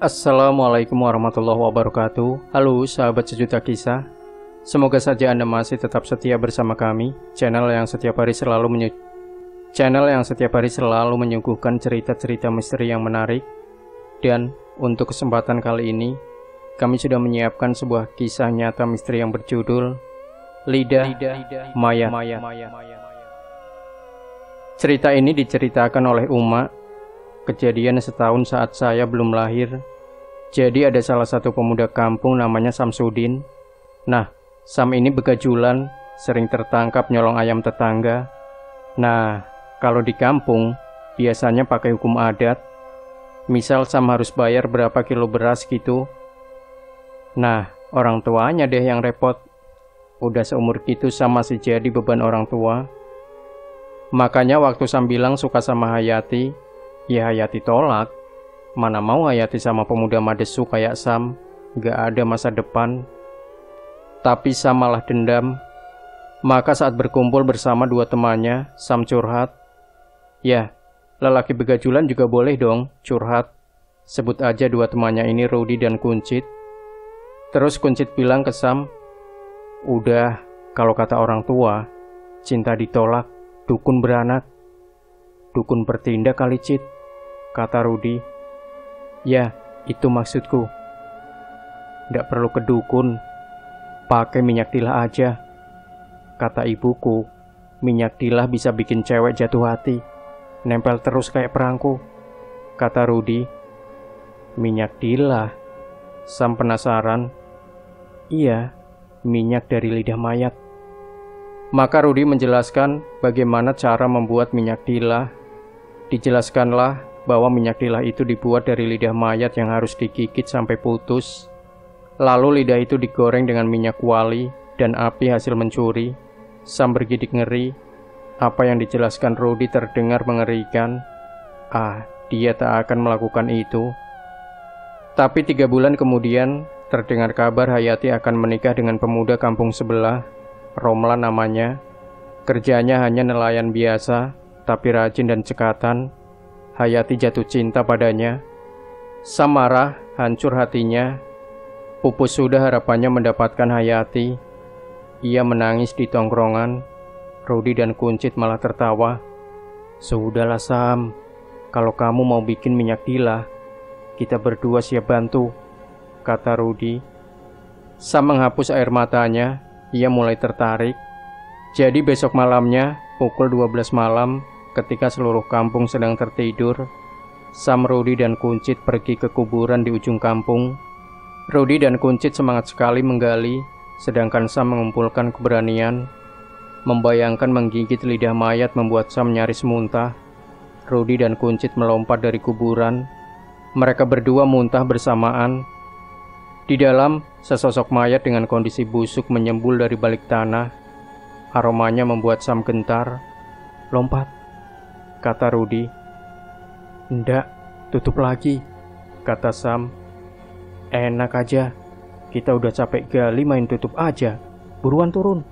Assalamualaikum warahmatullahi wabarakatuh. Halo sahabat sejuta kisah. Semoga saja Anda masih tetap setia bersama kami, channel yang setiap hari selalu menyuguhkan cerita-cerita misteri yang menarik. Dan untuk kesempatan kali ini, kami sudah menyiapkan sebuah kisah nyata misteri yang berjudul Lidah Mayat. Cerita ini diceritakan oleh Uma. Kejadian setahun saat saya belum lahir. Jadi ada salah satu pemuda kampung namanya Samsudin. Nah, Sam ini begajulan, sering tertangkap nyolong ayam tetangga. Nah, kalau di kampung biasanya pakai hukum adat. Misal Sam harus bayar berapa kilo beras gitu. Nah, orang tuanya deh yang repot. Udah seumur gitu Sam masih jadi beban orang tua. Makanya waktu Sam bilang suka sama Hayati, ya Hayati tolak. Mana mau Hayati sama pemuda madesu kayak Sam, gak ada masa depan. Tapi Sam malah dendam. Maka saat berkumpul bersama dua temannya, Sam curhat. Ya, lelaki begajulan juga boleh dong curhat. Sebut aja dua temannya ini, Rudy dan Kuncit. Terus Kuncit bilang ke Sam, udah, kalau kata orang tua, cinta ditolak, dukun beranak. Dukun bertindak kali Cit, kata Rudy. Ya, itu maksudku. Nggak perlu ke dukun, pakai minyak tilah aja. Kata ibuku, minyak tilah bisa bikin cewek jatuh hati, nempel terus kayak perangko, kata Rudy. Minyak tilah? Sam penasaran. Iya, minyak dari lidah mayat. Maka Rudy menjelaskan bagaimana cara membuat minyak tilah. Dijelaskanlah bahwa minyak tilah itu dibuat dari lidah mayat yang harus digigit sampai putus. Lalu lidah itu digoreng dengan minyak wali dan api hasil mencuri. Sam bergidik ngeri. Apa yang dijelaskan Rudy terdengar mengerikan. Dia tak akan melakukan itu. Tapi 3 bulan kemudian terdengar kabar Hayati akan menikah dengan pemuda kampung sebelah, Romlan namanya. Kerjanya hanya nelayan biasa, tapi rajin dan cekatan. Hayati jatuh cinta padanya. Sam marah, hancur hatinya. Pupus sudah harapannya mendapatkan Hayati. Ia menangis di tongkrongan. Rudy dan Kuncit malah tertawa. Sudahlah Sam, kalau kamu mau bikin minyak tilah, kita berdua siap bantu, kata Rudy. Sam menghapus air matanya. Ia mulai tertarik. Jadi besok malamnya, pukul 12 malam, ketika seluruh kampung sedang tertidur, Sam, Rudy, dan Kuncit pergi ke kuburan di ujung kampung. Rudy dan Kuncit semangat sekali menggali, sedangkan Sam mengumpulkan keberanian. Membayangkan menggigit lidah mayat membuat Sam nyaris muntah. Rudy dan Kuncit melompat dari kuburan. Mereka berdua muntah bersamaan. Di dalam, sesosok mayat dengan kondisi busuk menyembul dari balik tanah. Aromanya membuat Sam gentar. Lompat, kata Rudy. Ndak, tutup lagi, kata Sam. Enak aja, kita udah capek gali main tutup aja. Buruan turun,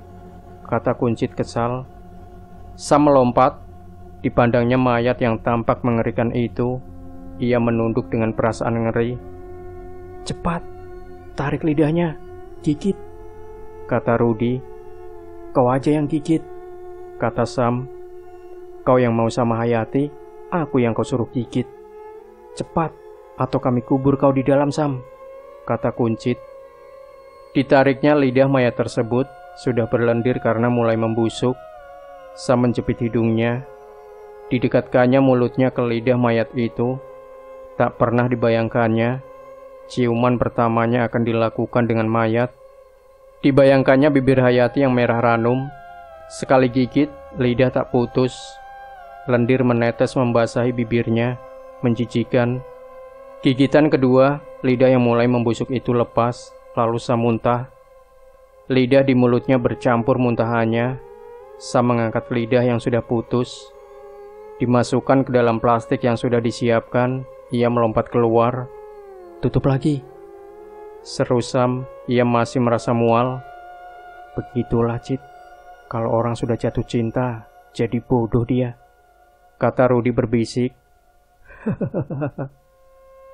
kata Kuncit kesal. Sam melompat. Dipandangnya mayat yang tampak mengerikan itu. Ia menunduk dengan perasaan ngeri. Cepat, tarik lidahnya, gigit, kata Rudy. Kau aja yang gigit, kata Sam. Kau yang mau sama Hayati, aku yang kau suruh gigit. Cepat, atau kami kubur kau di dalam Sam, kata Kuncit. Ditariknya lidah mayat tersebut sudah berlendir karena mulai membusuk. Sam menjepit hidungnya. Didekatkannya mulutnya ke lidah mayat itu. Tak pernah dibayangkannya ciuman pertamanya akan dilakukan dengan mayat. Dibayangkannya bibir Hayati yang merah ranum. Sekali gigit, lidah tak putus. Lendir menetes membasahi bibirnya, menjijikan. Gigitan kedua, lidah yang mulai membusuk itu lepas, lalu Sam muntah. Lidah di mulutnya bercampur muntahannya. Sam mengangkat lidah yang sudah putus. Dimasukkan ke dalam plastik yang sudah disiapkan. Ia melompat keluar. Tutup lagi, seru Sam. Ia masih merasa mual. Begitulah Cit, kalau orang sudah jatuh cinta, jadi bodoh dia, kata Rudy berbisik.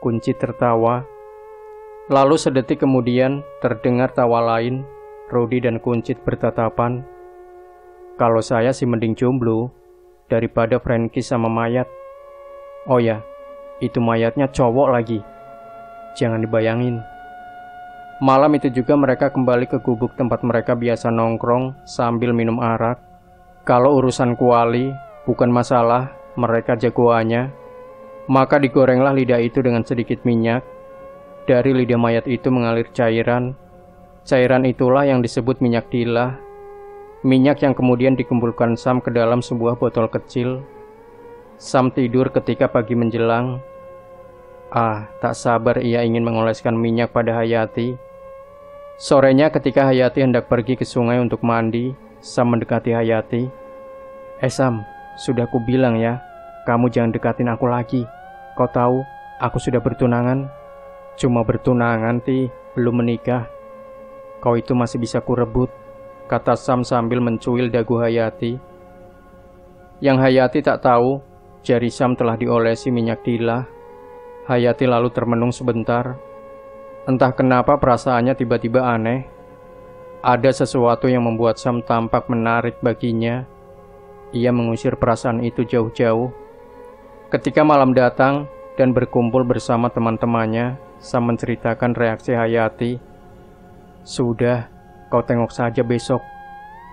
Kuncit tertawa. Lalu sedetik kemudian terdengar tawa lain. Rudy dan Kuncit bertatapan. Kalau saya sih mending jomblo daripada friend kiss sama mayat. Oh ya, itu mayatnya cowok lagi. Jangan dibayangin. Malam itu juga mereka kembali ke gubuk tempat mereka biasa nongkrong sambil minum arak. Kalau urusan kuali bukan masalah, mereka jagoannya. Maka digorenglah lidah itu dengan sedikit minyak. Dari lidah mayat itu mengalir cairan. Cairan itulah yang disebut minyak tilah. Minyak yang kemudian dikumpulkan Sam ke dalam sebuah botol kecil. Sam tidur ketika pagi menjelang. Tak sabar ia ingin mengoleskan minyak pada Hayati. Sorenya ketika Hayati hendak pergi ke sungai untuk mandi, Sam mendekati Hayati. Sam, sudah ku bilang ya, kamu jangan dekatin aku lagi. Kau tahu, aku sudah bertunangan. Cuma bertunangan, belum menikah. Kau itu masih bisa kurebut, kata Sam sambil mencuil dagu Hayati. Yang Hayati tak tahu, jari Sam telah diolesi minyak tilah. Hayati lalu termenung sebentar. Entah kenapa perasaannya tiba-tiba aneh. Ada sesuatu yang membuat Sam tampak menarik baginya. Ia mengusir perasaan itu jauh-jauh. Ketika malam datang dan berkumpul bersama teman-temannya, Sam menceritakan reaksi Hayati. Sudah, kau tengok saja besok.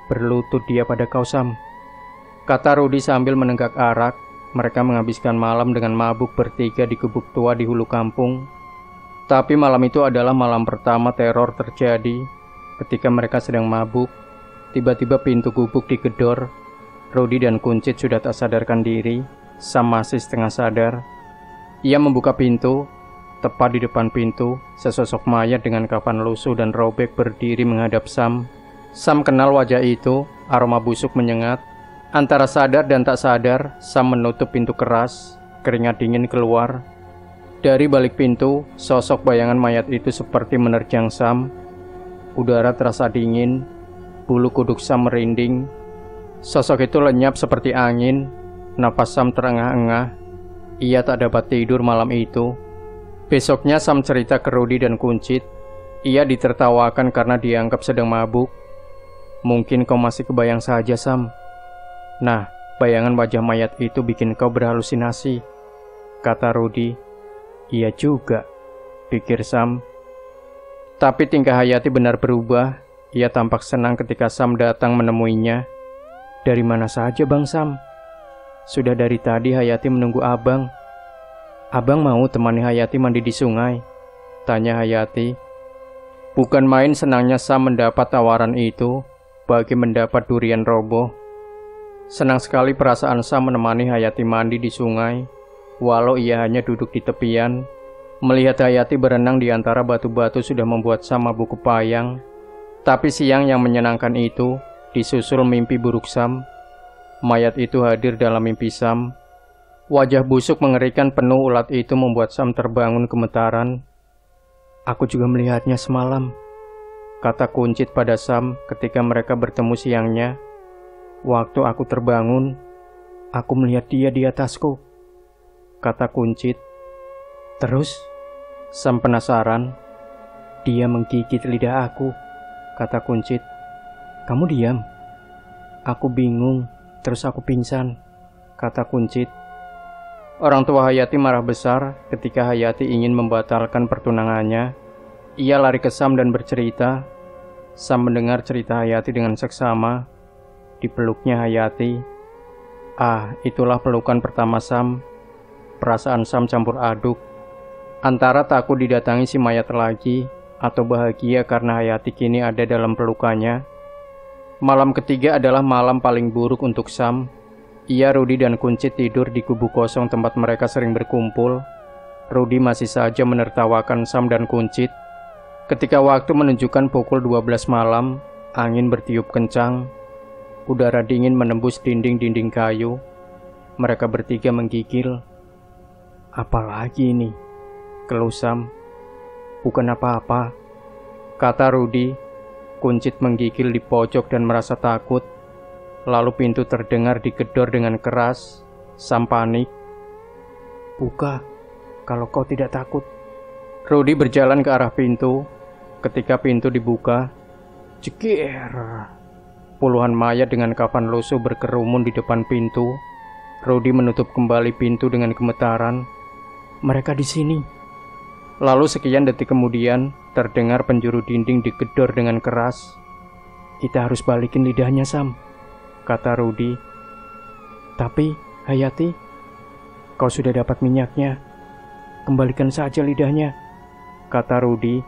Berlutut dia pada kau, Sam, kata Rudy sambil menenggak arak. Mereka menghabiskan malam dengan mabuk bertiga di gubuk tua di hulu kampung. Tapi malam itu adalah malam pertama teror terjadi. Ketika mereka sedang mabuk, tiba-tiba pintu gubuk digedor. Rudy dan Kuncit sudah tak sadarkan diri. Sam masih setengah sadar. Ia membuka pintu. Tepat di depan pintu, sesosok mayat dengan kafan lusuh dan robek berdiri menghadap Sam. Sam kenal wajah itu, aroma busuk menyengat. Antara sadar dan tak sadar, Sam menutup pintu keras, keringat dingin keluar. Dari balik pintu, sosok bayangan mayat itu seperti menerjang Sam. Udara terasa dingin, bulu kuduk Sam merinding. Sosok itu lenyap seperti angin, napas Sam terengah-engah. Ia tak dapat tidur malam itu. Besoknya Sam cerita ke Rudy dan Kuncit. Ia ditertawakan karena dianggap sedang mabuk. Mungkin kau masih kebayang saja, Sam. Nah, bayangan wajah mayat itu bikin kau berhalusinasi, kata Rudy. Iya juga, pikir Sam. Tapi tingkah Hayati benar berubah. Ia tampak senang ketika Sam datang menemuinya. Dari mana saja, Bang Sam? Sudah dari tadi Hayati menunggu abang. Abang mau temani Hayati mandi di sungai? Tanya Hayati. Bukan main senangnya Sam mendapat tawaran itu, bagi mendapat durian roboh. Senang sekali perasaan Sam menemani Hayati mandi di sungai, walau ia hanya duduk di tepian. Melihat Hayati berenang di antara batu-batu sudah membuat Sam mabuk kepayang. Tapi siang yang menyenangkan itu disusul mimpi buruk Sam. Mayat itu hadir dalam mimpi Sam. Wajah busuk mengerikan penuh ulat itu membuat Sam terbangun gemetaran. Aku juga melihatnya semalam, kata Kuncit pada Sam ketika mereka bertemu siangnya. Waktu aku terbangun, aku melihat dia di atasku, kata Kuncit. Terus, Sam penasaran. Dia menggigit lidah aku, kata Kuncit. Kamu diam. Aku bingung, terus aku pingsan, kata Kuncit. Orang tua Hayati marah besar ketika Hayati ingin membatalkan pertunangannya. Ia lari ke Sam dan bercerita. Sam mendengar cerita Hayati dengan seksama. Dipeluknya Hayati. Itulah pelukan pertama Sam. Perasaan Sam campur aduk. Antara takut didatangi si mayat lagi, atau bahagia karena Hayati kini ada dalam pelukannya. Malam ketiga adalah malam paling buruk untuk Sam. Ia, Rudy dan Kuncit tidur di gubuk kosong tempat mereka sering berkumpul. Rudy masih saja menertawakan Sam dan Kuncit. Ketika waktu menunjukkan pukul 12 malam, angin bertiup kencang. Udara dingin menembus dinding-dinding kayu. Mereka bertiga menggigil. Apalagi ini? Keluh Sam. Bukan apa-apa, kata Rudy. Kuncit menggigil di pojok dan merasa takut. Lalu pintu terdengar digedor dengan keras. Sam panik. Buka, kalau kau tidak takut. Rudy berjalan ke arah pintu. Ketika pintu dibuka, cekir. Puluhan mayat dengan kafan lusuh berkerumun di depan pintu. Rudy menutup kembali pintu dengan gemetaran. Mereka di sini. Lalu sekian detik kemudian, terdengar penjuru dinding digedor dengan keras. Kita harus balikin lidahnya, Sam, kata Rudy. Tapi, Hayati, kau sudah dapat minyaknya. Kembalikan saja lidahnya, kata Rudy.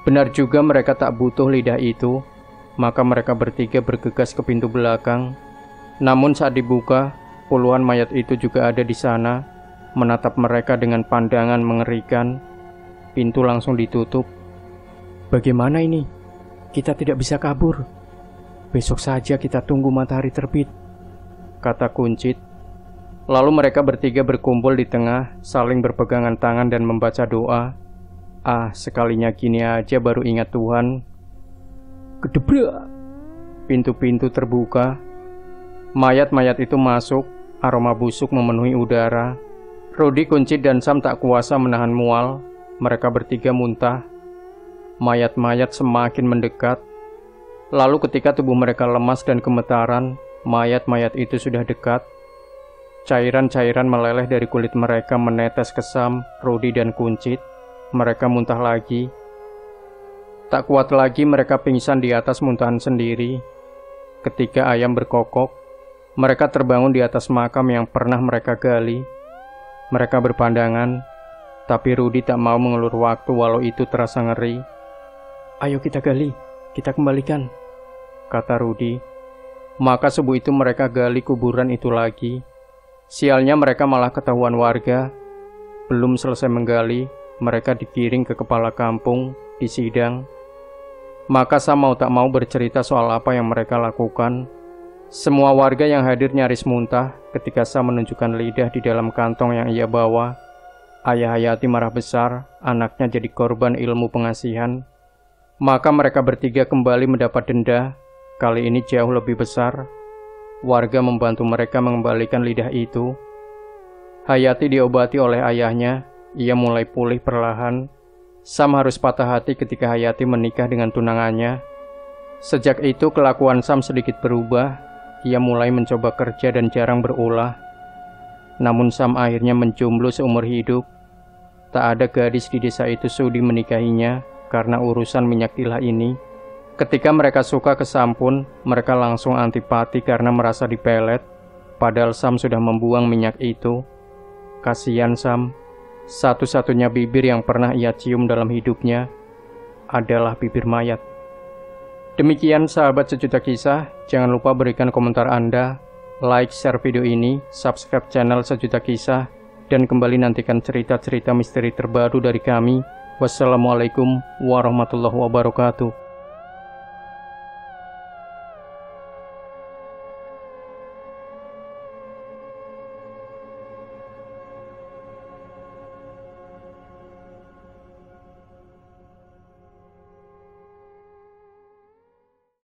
Benar juga mereka tak butuh lidah itu. Maka mereka bertiga bergegas ke pintu belakang. Namun saat dibuka, puluhan mayat itu juga ada di sana, menatap mereka dengan pandangan mengerikan. Pintu langsung ditutup. Bagaimana ini? Kita tidak bisa kabur. Besok saja kita tunggu matahari terbit, kata Kuncit. Lalu mereka bertiga berkumpul di tengah, saling berpegangan tangan dan membaca doa. Sekalinya gini aja baru ingat Tuhan. Gedebrak. Pintu-pintu terbuka. Mayat-mayat itu masuk. Aroma busuk memenuhi udara. Rudy, Kuncit, dan Sam tak kuasa menahan mual. Mereka bertiga muntah. Mayat-mayat semakin mendekat. Lalu ketika tubuh mereka lemas dan gemetaran, mayat-mayat itu sudah dekat. Cairan-cairan meleleh dari kulit mereka menetes ke Sam, Rudy, dan Kuncit. Mereka muntah lagi. Tak kuat lagi mereka pingsan di atas muntahan sendiri. Ketika ayam berkokok, mereka terbangun di atas makam yang pernah mereka gali. Mereka berpandangan, tapi Rudy tak mau mengulur waktu walau itu terasa ngeri. Ayo kita gali, kita kembalikan, kata Rudy. Maka subuh itu mereka gali kuburan itu lagi. Sialnya mereka malah ketahuan warga. Belum selesai menggali, mereka digiring ke kepala kampung, disidang. Maka Sam mau tak mau bercerita soal apa yang mereka lakukan. Semua warga yang hadir nyaris muntah ketika Sam menunjukkan lidah di dalam kantong yang ia bawa. Ayah Hayati marah besar, anaknya jadi korban ilmu pengasihan. Maka mereka bertiga kembali mendapat denda, kali ini jauh lebih besar. Warga membantu mereka mengembalikan lidah itu. Hayati diobati oleh ayahnya, ia mulai pulih perlahan. Sam harus patah hati ketika Hayati menikah dengan tunangannya. Sejak itu kelakuan Sam sedikit berubah. Ia mulai mencoba kerja dan jarang berulah. Namun Sam akhirnya menjomblo seumur hidup. Tak ada gadis di desa itu sudi menikahinya karena urusan minyak tilah ini. Ketika mereka suka ke Sam pun, mereka langsung antipati karena merasa dipelet. Padahal Sam sudah membuang minyak itu. Kasihan Sam. Satu-satunya bibir yang pernah ia cium dalam hidupnya adalah bibir mayat. Demikian sahabat Sejuta Kisah, jangan lupa berikan komentar Anda, like, share video ini, subscribe channel Sejuta Kisah, dan kembali nantikan cerita-cerita misteri terbaru dari kami. Wassalamualaikum warahmatullahi wabarakatuh.